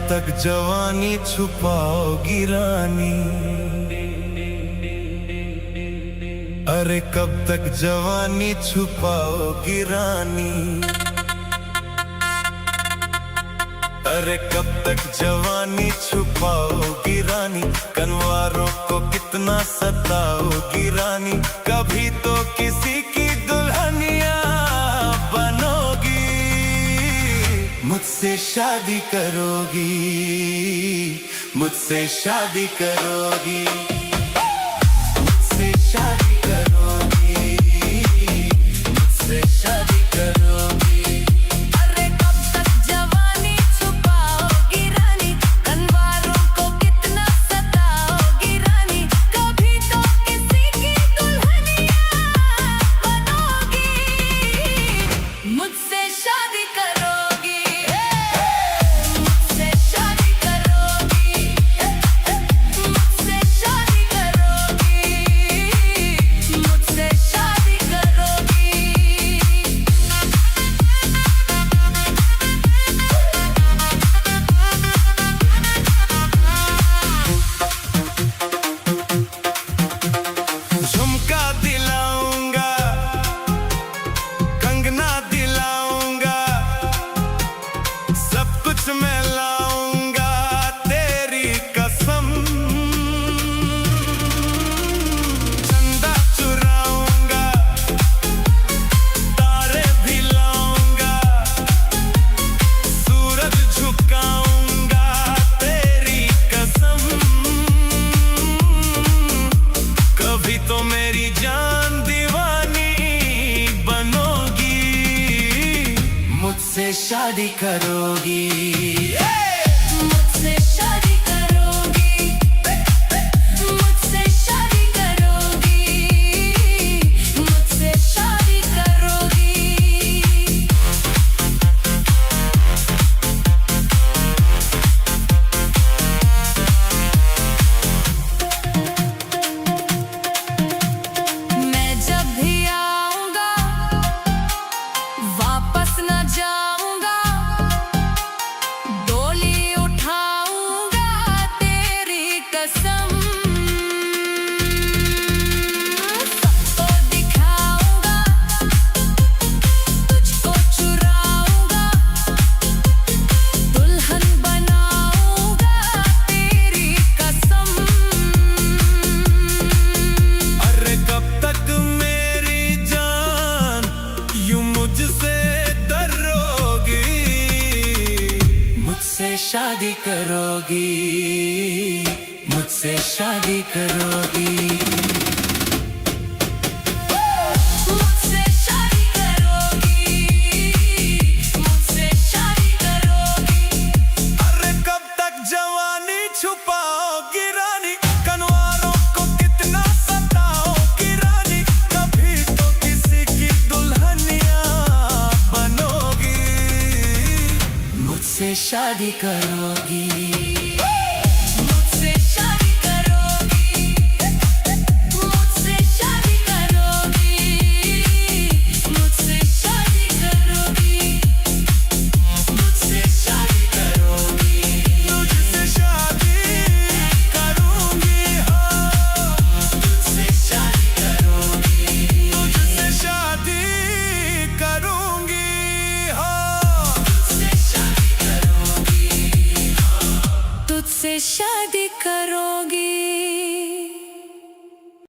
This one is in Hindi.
तक जवानी छुपाओगी रानी? अरे कब तक जवानी छुपाओगी रानी? अरे कब तक जवानी छुपाओगी रानी? कनवारों को कितना सताओगी रानी? कभी तो किसी की दुल्हनिया बनोगी, मुझसे शादी करोगी, मुझसे शादी करोगी, मुझसे शादी करोगी, मुझसे शादी करोगी। अरे कब तक जवानी छुपाओगी रानी? कनवारों को कितना सताओगी रानी? कभी तो किसी की दुल्हनिया बनोगी, मुझसे शादी करोगी, मुझसे शादी करोगी, मुझसे शादी करोगी, मुझसे शादी करोगी। झुमका दिलाऊंगा, कंगना दिलाऊंगा, सब कुछ मैं लाऊंगा तेरी कसम। चंदा चुराऊंगा, तारे भी लाऊंगा, सूरज झुकाऊंगा तेरी कसम। कभी तो मेरी जान दीवानी बनोगी, मुझसे शादी करोगी, मुझसे शादी करोगी, मुझसे शादी करोगी, मुझसे शादी करोगी। मैं जब भी आऊंगा वापस न जाऊंगा, डोली उठाऊंगा तेरी कसम। सबको दिखाऊंगा, तुझको चुराऊंगा, दुल्हन बनाऊंगा तेरी कसम। अरे कब तक मेरी जान यूं मुझसे डरोगी, मुझसे शादी करोगी, मुझसे शादी करोगी, मुझसे शादी करोगी, मुझसे शादी करोगी। अरे कब तक जवानी छुपाओगी रानी? कनवारों को कितना सताओगी रानी? कभी तो किसी की दुल्हनिया बनोगी, मुझसे शादी करोगी।